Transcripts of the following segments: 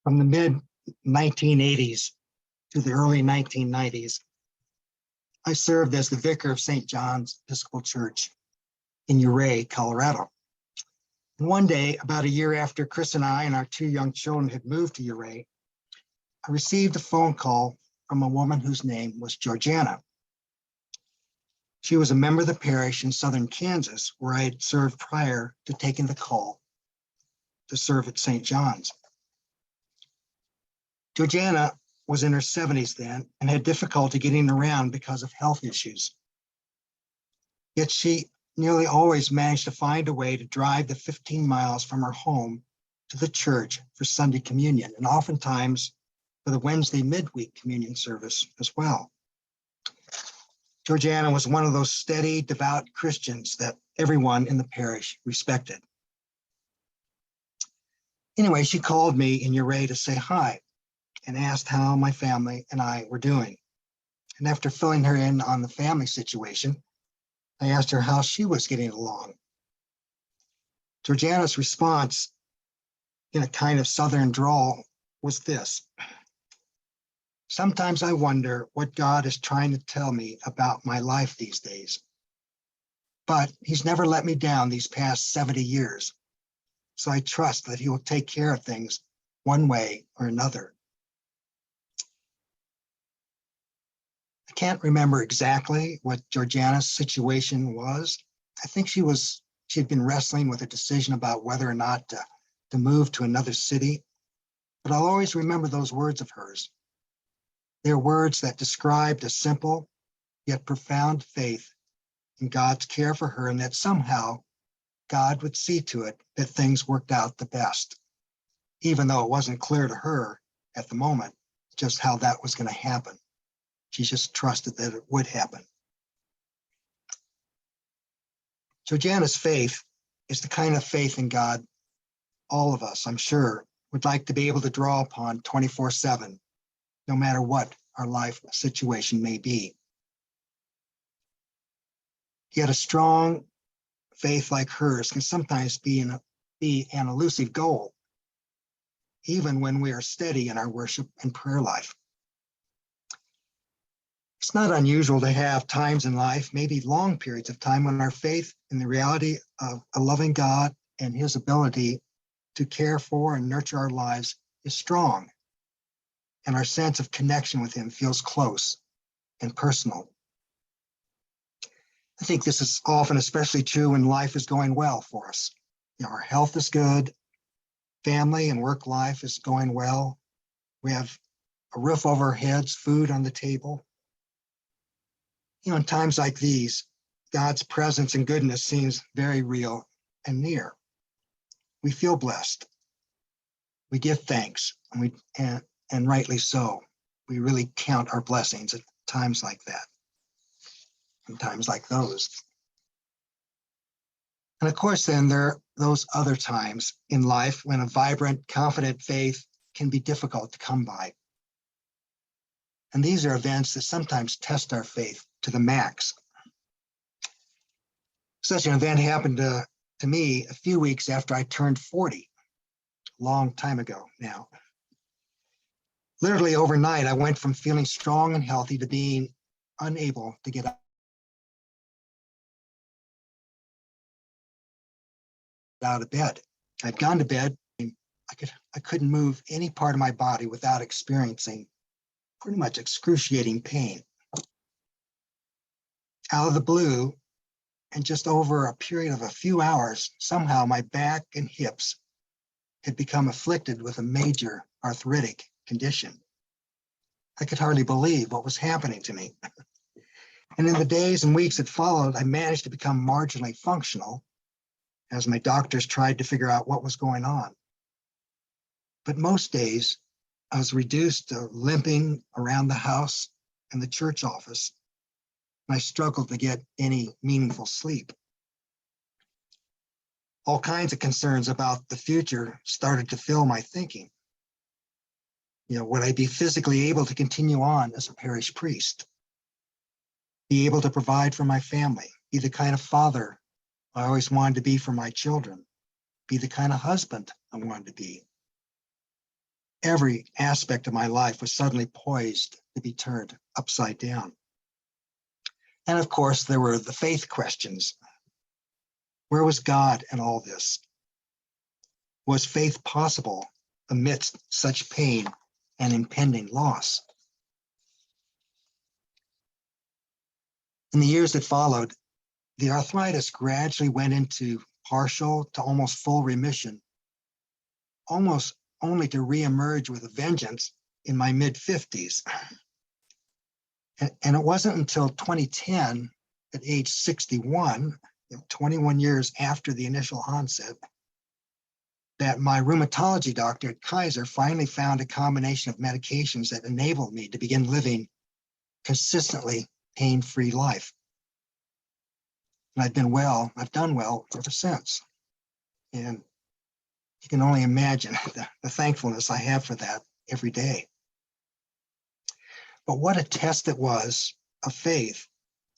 From the mid 1980s to the early 1990s, I served as the vicar of St. John's Episcopal Church in Ouray, Colorado. And one day, about a year after Chris and I and our two young children had moved to Ouray, I received a phone call from a woman whose name was Georgiana. She was a member of the parish in southern Kansas, where I had served prior to taking the call to serve at St. John's. Georgiana was in her 70s then and had difficulty getting around because of health issues. Yet she nearly always managed to find a way to drive the 15 miles from her home to the church for Sunday communion, and oftentimes for the Wednesday midweek communion service as well. Georgiana was one of those steady, devout Christians that everyone in the parish respected. Anyway, she called me in Ouray to say hi and asked how my family and I were doing. And after filling her in on the family situation, I asked her how she was getting along. Georgiana's response, in a kind of southern drawl, was this: "Sometimes I wonder what God is trying to tell me about my life these days. But he's never let me down these past 70 years. So I trust that he will take care of things one way or another." I can't remember exactly what Georgiana's situation was. I think she had been wrestling with a decision about whether or not to move to another city. But I'll always remember those words of hers. They're words that described a simple yet profound faith in God's care for her, and that somehow God would see to it that things worked out the best, even though it wasn't clear to her at the moment just how that was going to happen. She just trusted that it would happen. Georgiana's faith is the kind of faith in God all of us, I'm sure, would like to be able to draw upon 24/7, no matter what our life situation may be. Yet a strong faith like hers can sometimes be an elusive goal, even when we are steady in our worship and prayer life. It's not unusual to have times in life, maybe long periods of time, when our faith in the reality of a loving God and his ability to care for and nurture our lives is strong, and our sense of connection with him feels close and personal. I think this is often especially true when life is going well for us. Our health is good, family and work life is going well, we have a roof over our heads, food on the table. In times like these, God's presence and goodness seems very real and near. We feel blessed. We give thanks, and rightly so. We really count our blessings at times like that, and times like those. And of course, then there are those other times in life when a vibrant, confident faith can be difficult to come by. And these are events that sometimes test our faith to the max. Such an event happened to me a few weeks after I turned 40, a long time ago now. Literally overnight, I went from feeling strong and healthy to being unable to get out of bed. I'd gone to bed. I couldn't move any part of my body without experiencing pretty much excruciating pain. Out of the blue, and just over a period of a few hours, somehow my back and hips had become afflicted with a major arthritic condition. I could hardly believe what was happening to me. And in the days and weeks that followed, I managed to become marginally functional as my doctors tried to figure out what was going on. But most days, I was reduced to limping around the house and the church office, and I struggled to get any meaningful sleep. All kinds of concerns about the future started to fill my thinking. Would I be physically able to continue on as a parish priest? Be able to provide for my family? Be the kind of father I always wanted to be for my children? Be the kind of husband I wanted to be? every aspect of my life was suddenly poised to be turned upside down. And of course, there were the faith questions. Where was God in all this? Was faith possible amidst such pain and impending loss? In the years that followed, the arthritis gradually went into partial to almost full remission, almost only to reemerge with a vengeance in my mid-50s. And it wasn't until 2010, at age 61, 21 years after the initial onset, that my rheumatology doctor at Kaiser finally found a combination of medications that enabled me to begin living consistently pain-free life. And I've done well ever since. And you can only imagine the thankfulness I have for that every day. But what a test it was of faith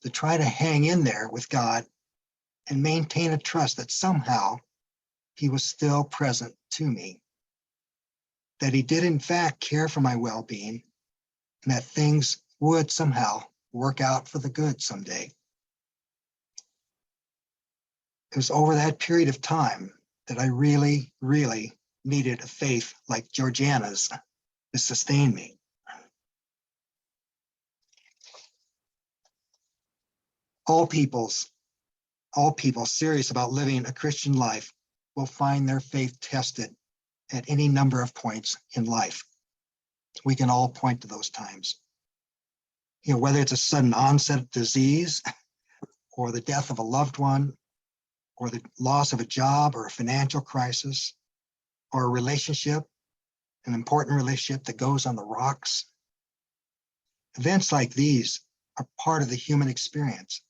to try to hang in there with God and maintain a trust that somehow he was still present to me, that he did in fact care for my well-being, and that things would somehow work out for the good someday. It was over that period of time that I really, really needed a faith like Georgiana's to sustain me. All people serious about living a Christian life will find their faith tested at any number of points in life. We can all point to those times. Whether it's a sudden onset of disease or the death of a loved one, or the loss of a job or a financial crisis, or a relationship, an important relationship that goes on the rocks. Events like these are part of the human experience.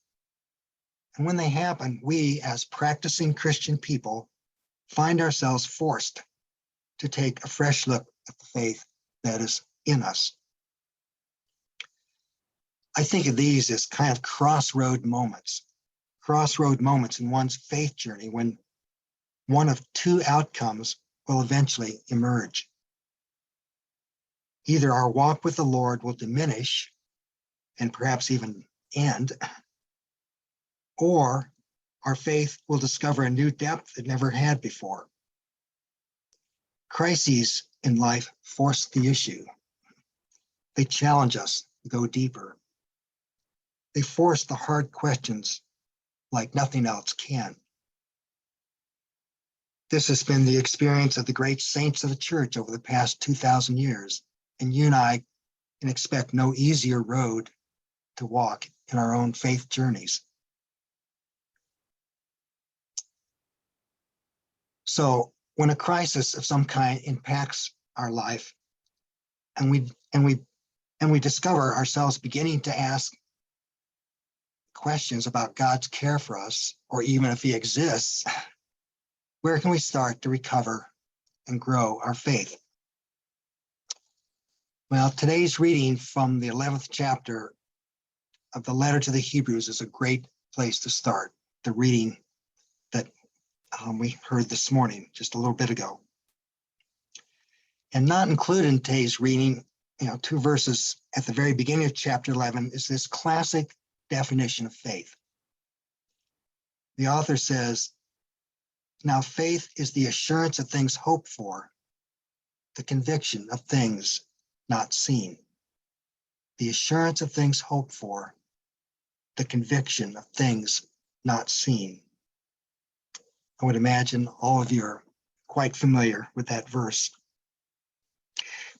And when they happen, we, as practicing Christian people, find ourselves forced to take a fresh look at the faith that is in us. I think of these as kind of crossroad moments in one's faith journey when one of two outcomes will eventually emerge. Either our walk with the Lord will diminish and perhaps even end, or our faith will discover a new depth it never had before. Crises in life force the issue. They challenge us to go deeper. They force the hard questions like nothing else can. This has been the experience of the great saints of the church over the past 2,000 years, and you and I can expect no easier road to walk in our own faith journeys. So when a crisis of some kind impacts our life, and we discover ourselves beginning to ask questions about God's care for us, or even if he exists, where can we start to recover and grow our faith? Well, today's reading from the 11th chapter of the letter to the Hebrews is a great place to start, the reading that we heard this morning, just a little bit ago. And not included in today's reading, two verses at the very beginning of chapter 11 is this classic definition of faith. The author says, "Now faith is the assurance of things hoped for, the conviction of things not seen." The assurance of things hoped for, the conviction of things not seen. I would imagine all of you are quite familiar with that verse.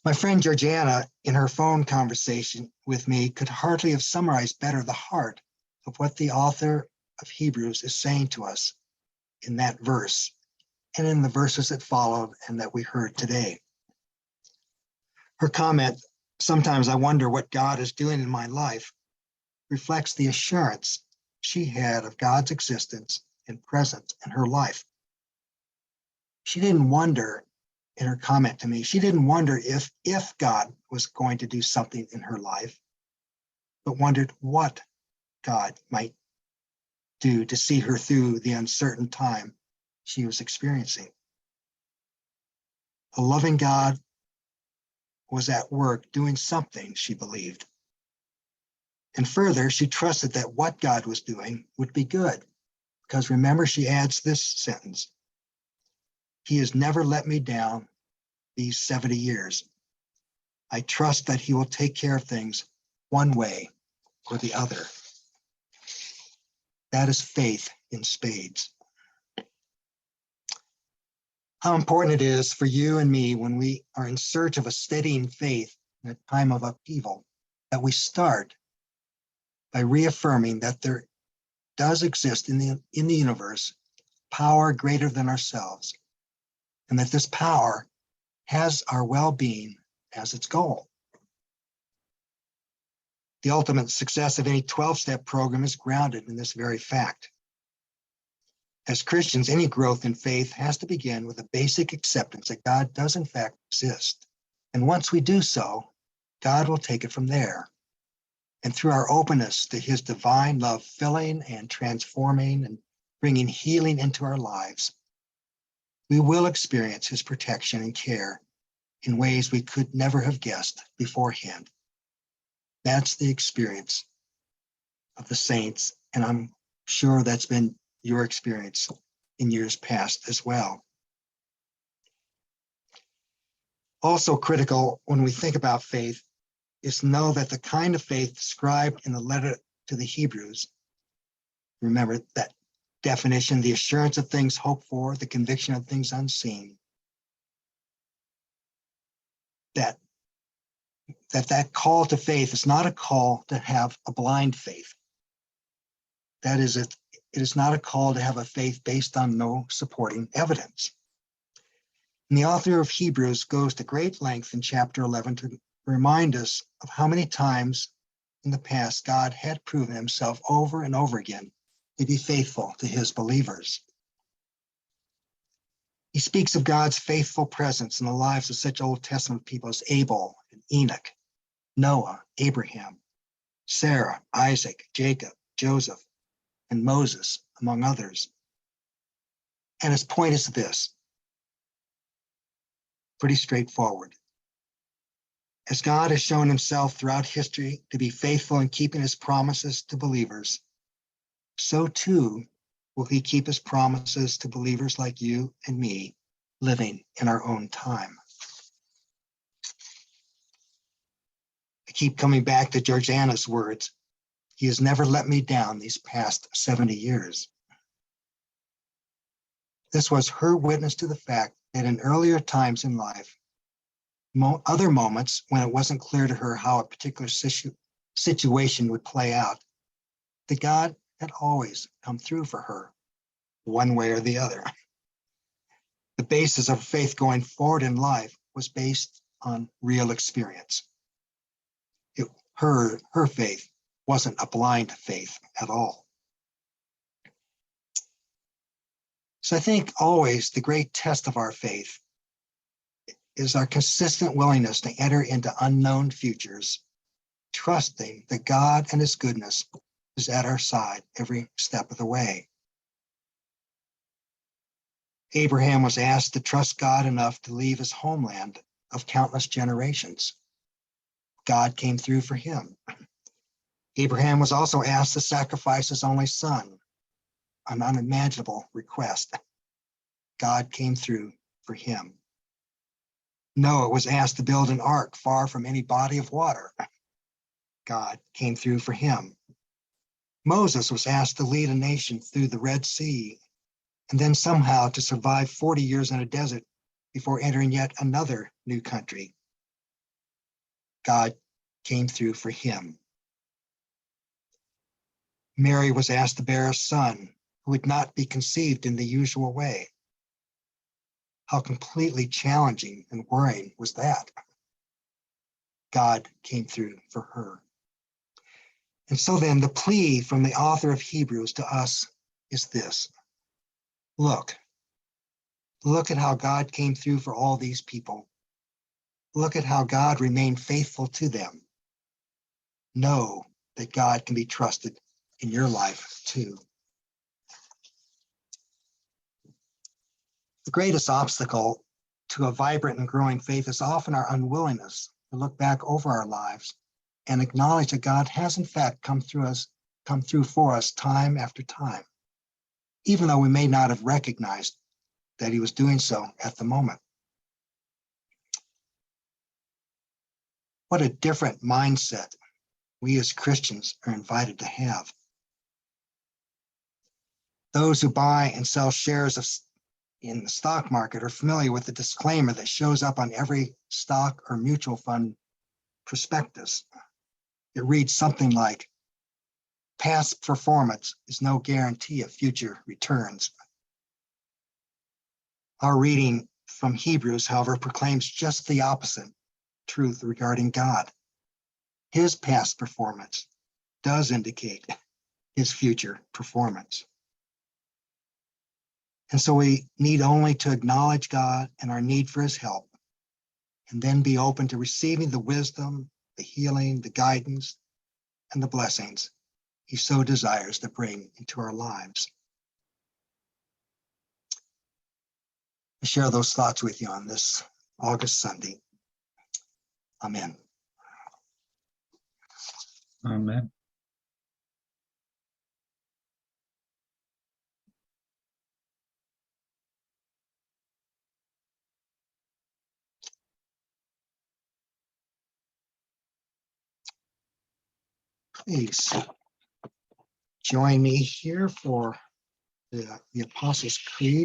My friend Georgiana, in her phone conversation with me, could hardly have summarized better the heart of what the author of Hebrews is saying to us in that verse and in the verses that followed and that we heard today. Her comment, "Sometimes I wonder what God is doing in my life," reflects the assurance she had of God's existence and presence in her life. She didn't wonder, in her comment to me, she didn't wonder if God was going to do something in her life, but wondered what God might do to see her through the uncertain time she was experiencing. A loving God was at work doing something she believed. And further, she trusted that what God was doing would be good. Because remember, she adds this sentence: He has never let me down these 70 years. I trust that he will take care of things one way or the other. That is faith in spades. How important it is for you and me when we are in search of a steadying faith in a time of upheaval, that we start by reaffirming that there does exist in the universe power greater than ourselves, and that this power has our well-being as its goal. The ultimate success of any 12-step program is grounded in this very fact. As Christians, any growth in faith has to begin with a basic acceptance that God does in fact exist. And once we do so, God will take it from there. And through our openness to his divine love filling and transforming and bringing healing into our lives, we will experience his protection and care in ways we could never have guessed beforehand. That's the experience of the saints, and I'm sure that's been your experience in years past as well. Also critical when we think about faith is to know that the kind of faith described in the letter to the Hebrews, remember that definition, the assurance of things hoped for, the conviction of things unseen, that call to faith is not a call to have a blind faith. That is, it is not a call to have a faith based on no supporting evidence. And the author of Hebrews goes to great length in chapter 11 to remind us of how many times in the past God had proven himself over and over again to be faithful to his believers. He speaks of God's faithful presence in the lives of such Old Testament people as Abel and Enoch, Noah, Abraham, Sarah, Isaac, Jacob, Joseph, and Moses, among others. And his point is this, pretty straightforward. As God has shown himself throughout history to be faithful in keeping his promises to believers, so too will he keep his promises to believers like you and me living in our own time. I keep coming back to Georgiana's words. He has never let me down these past 70 years. This was her witness to the fact that in earlier times in life, other moments when it wasn't clear to her how a particular situation would play out, that God had always come through for her, one way or the other. The basis of faith going forward in life was based on real experience. Her faith wasn't a blind faith at all. So I think always the great test of our faith is our consistent willingness to enter into unknown futures, trusting that God and his goodness is at our side every step of the way. Abraham was asked to trust God enough to leave his homeland of countless generations. God came through for him. Abraham was also asked to sacrifice his only son, an unimaginable request. God came through for him. Noah was asked to build an ark far from any body of water. God came through for him. Moses was asked to lead a nation through the Red Sea and then somehow to survive 40 years in a desert before entering yet another new country. God came through for him. Mary was asked to bear a son who would not be conceived in the usual way. How completely challenging and worrying was that? God came through for her. And so then the plea from the author of Hebrews to us is this. Look at how God came through for all these people. Look at how God remained faithful to them. Know that God can be trusted in your life too. The greatest obstacle to a vibrant and growing faith is often our unwillingness to look back over our lives and acknowledge that God has in fact come through for us time after time, even though we may not have recognized that he was doing so at the moment. What a different mindset we as Christians are invited to have. Those who buy and sell shares in the stock market are familiar with the disclaimer that shows up on every stock or mutual fund prospectus. It reads something like, past performance is no guarantee of future returns. Our reading from Hebrews, however, proclaims just the opposite truth regarding God. His past performance does indicate his future performance. And so we need only to acknowledge God and our need for his help, and then be open to receiving the wisdom, the healing, the guidance, and the blessings he so desires to bring into our lives. I share those thoughts with you on this August Sunday. Amen. Amen. Please join me here for the Apostles' Creed.